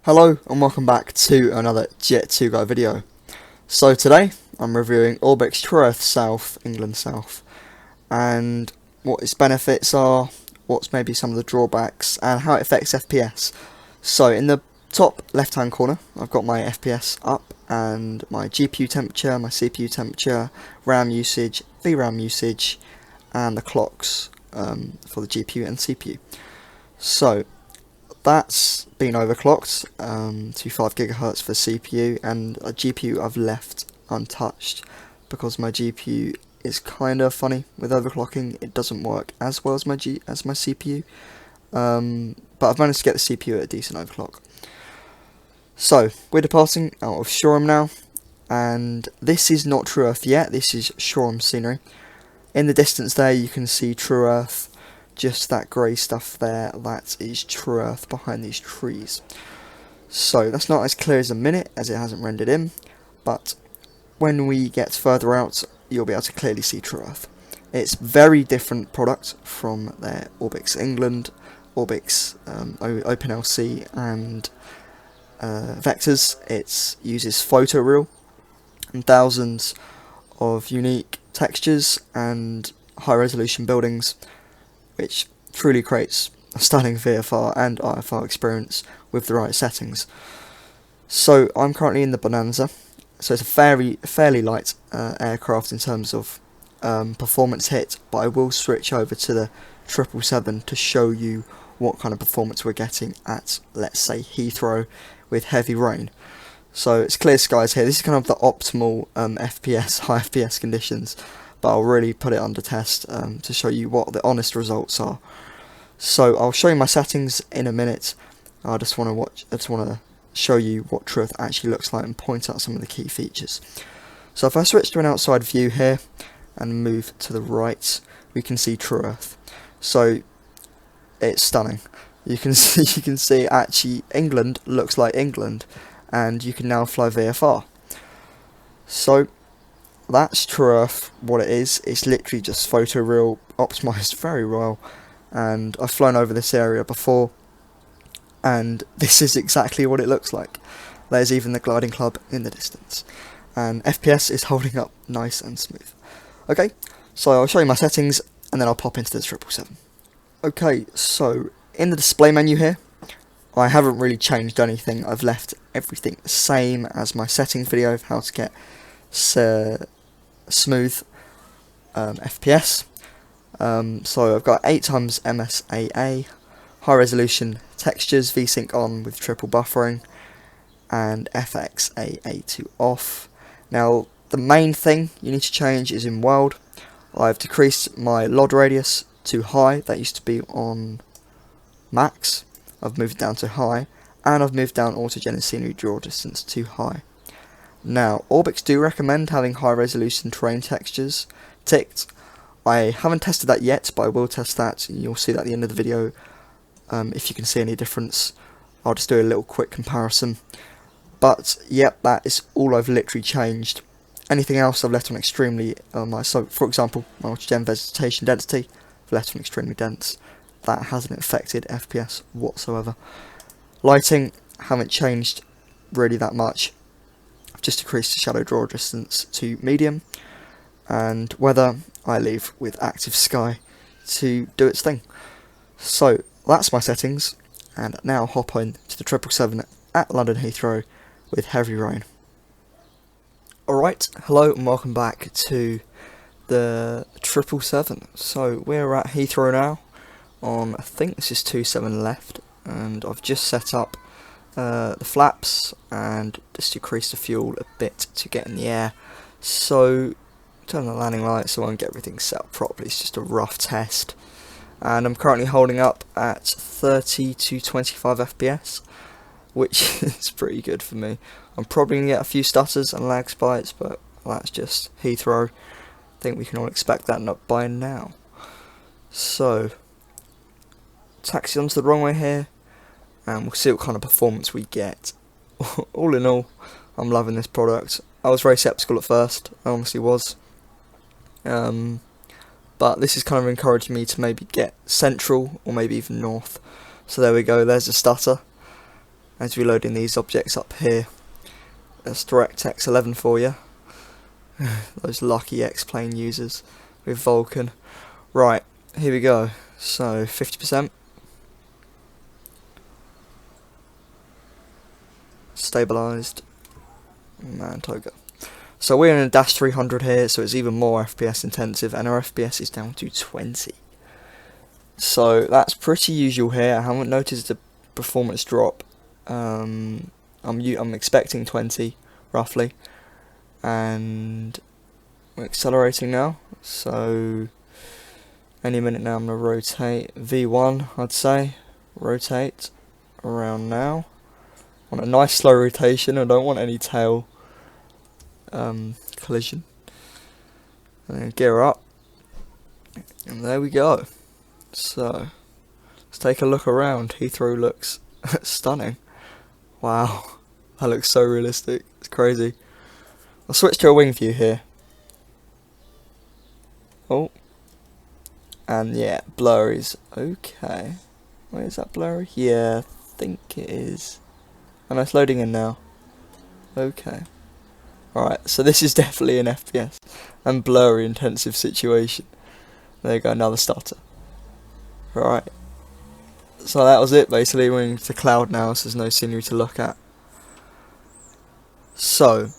Hello and welcome back to another Jet2 Guy video. So today I'm reviewing Orbx TrueEarth South, England South, and what its benefits are, what's maybe some of the drawbacks, and how it affects FPS. So in the top left hand corner I've got my FPS up and my GPU temperature, my CPU temperature, RAM usage, VRAM usage, and the clocks for the GPU and CPU. So that's been overclocked to 5 GHz for CPU, and a GPU I've left untouched because my GPU is kind of funny with overclocking. It doesn't work as well as my CPU, but I've managed to get the CPU at a decent overclock. So we're departing out of Shoreham now, and this is not TrueEarth yet. This is Shoreham scenery. In the distance there you can see TrueEarth. Just that grey stuff there, that is TrueEarth behind these trees. So that's not as clear as a minute as it hasn't rendered in, but when we get further out you'll be able to clearly see TrueEarth. It's very different product from their Orbx England, Orbx OpenLC and vectors. It uses photoreal and thousands of unique textures and high resolution buildings, which truly creates a stunning VFR and IFR experience with the right settings. So I'm currently in the Bonanza, so it's a fairly light aircraft in terms of performance hit, but I will switch over to the 777 to show you what kind of performance we're getting at, let's say, Heathrow with heavy rain. So it's clear skies here. This is kind of the optimal FPS, high FPS conditions, but I'll really put it under test to show you what the honest results are. So I'll show you my settings in a minute. I just want to show you what TrueEarth actually looks like and point out some of the key features. So if I switch to an outside view here and move to the right, we can see TrueEarth. So it's stunning. You can see actually England looks like England, and you can now fly VFR. So that's TrueEarth. What it is, it's literally just photoreal, optimized very well, and I've flown over this area before, and this is exactly what it looks like. There's even the gliding club in the distance, and FPS is holding up nice and smooth. Okay, so I'll show you my settings and then I'll pop into the 777. Okay, so in the display menu here, I haven't really changed anything. I've left everything the same as my settings video of how to get smooth FPS. So I've got 8x MSAA, high resolution textures, VSync on with triple buffering, and FXAA2 off. Now the main thing you need to change is in world. I've decreased my LOD radius to high. That used to be on max. I've moved down to high, and I've moved down autogen and scenery draw distance to high. Now, Orbx do recommend having high resolution terrain textures ticked. I haven't tested that yet, but I will test that, and you'll see that at the end of the video. If you can see any difference, I'll just do a little quick comparison. But yep, that is all I've literally changed. Anything else I've left on extremely, so for example, my autogen vegetation density, I've left on extremely dense. That hasn't affected FPS whatsoever. Lighting, haven't changed really that much. I've just decreased the shadow draw distance to medium, and weather I leave with active sky to do its thing. So that's my settings, and now hop on to the 777 at London Heathrow with heavy rain. Alright, hello and welcome back to the 777. So we're at Heathrow now. I think this is 27 left, and I've just set up the flaps and just decreased the fuel a bit to get in the air. So turn the landing lights so I can get everything set up properly. It's just a rough test, and I'm currently holding up at 30 to 25 FPS, which is pretty good for me. I'm probably going to get a few stutters and lag spikes, but that's just Heathrow. I think we can all expect that not by now. So taxi onto the runway here, and we'll see what kind of performance we get. All in all, I'm loving this product. I was very sceptical at first, I honestly was, but this has kind of encouraged me to maybe get central or maybe even north. So there we go, there's a stutter. as we're loading these objects up here. That's DirectX 11 for you. Those lucky X-Plane users with Vulkan. Right, here we go. So 50%. Stabilized. Man, Toga. So we're in a Dash 300 here, so it's even more FPS intensive, and our FPS is down to 20. So that's pretty usual here. I haven't noticed a performance drop. I'm expecting 20 roughly, and we're accelerating now. So any minute now I'm gonna rotate V1. I'd say rotate around now. I want a nice slow rotation. I don't want any tail collision. And then gear up, and there we go. So let's take a look around. Heathrow looks stunning. Wow, that looks so realistic. It's crazy. I'll switch to a wing view here. Oh, and yeah, blurry's okay. Wait, is that blurry? Yeah, I think it is. And it's loading in now. Okay. Alright, so this is definitely an FPS and blurry intensive situation. There you go, another stutter. Right. So that was it basically. We're into cloud now, so there's no scenery to look at. So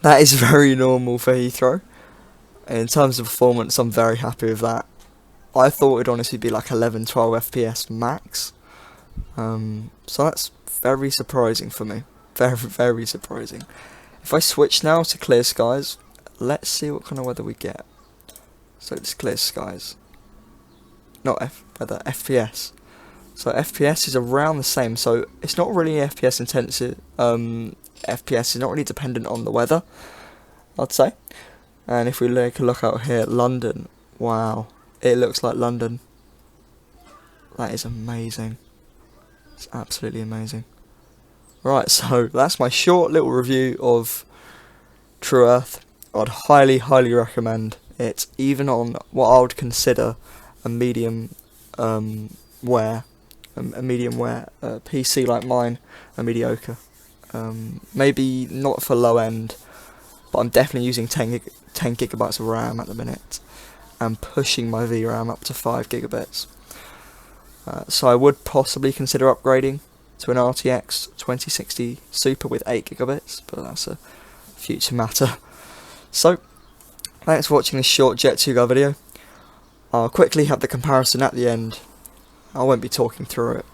that is very normal for Heathrow. In terms of performance, I'm very happy with that. I thought it'd honestly be like 11, 12 FPS max. So that's very surprising for me. Very, very surprising. If I switch now to clear skies, let's see what kind of weather we get. So it's clear skies. Not weather, FPS. So FPS is around the same, so it's not really FPS intensive. FPS is not really dependent on the weather, I'd say. And if we take a look out here at London, wow, it looks like London. That is amazing. It's absolutely amazing. Right, so that's my short little review of TrueEarth. I'd highly, highly recommend it, even on what I would consider a medium wear PC like mine, a mediocre. Maybe not for low end, but I'm definitely using 10 gigabytes of RAM at the minute, and pushing my VRAM up to 5 gigabits. So I would possibly consider upgrading to an RTX 2060 Super with 8 gigabits, but that's a future matter. So, thanks for watching this short Jet2Go video. I'll quickly have the comparison at the end. I won't be talking through it,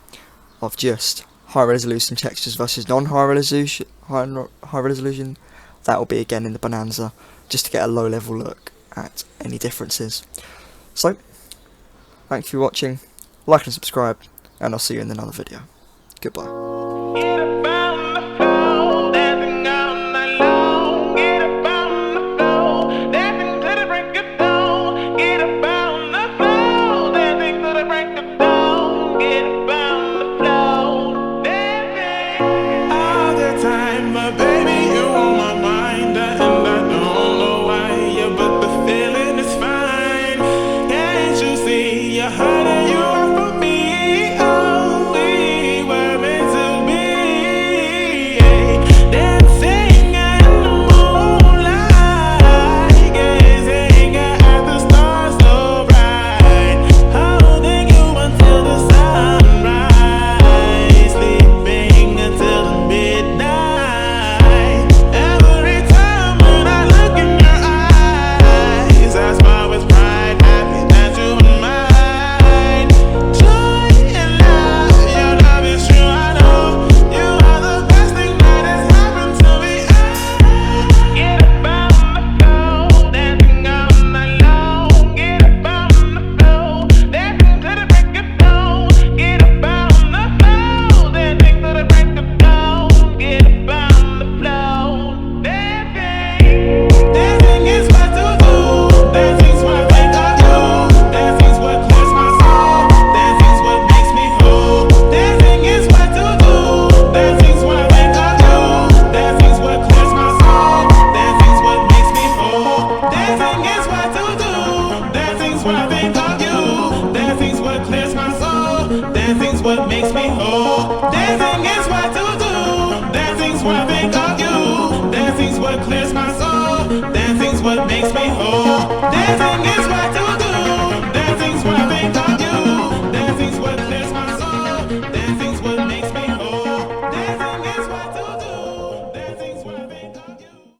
of just high resolution textures versus non-high resolution. High resolution. That will be again in the Bonanza, just to get a low level look at any differences. So, thanks for watching. Like and subscribe, and I'll see you in another video. Goodbye. is what makes me whole. Dancing is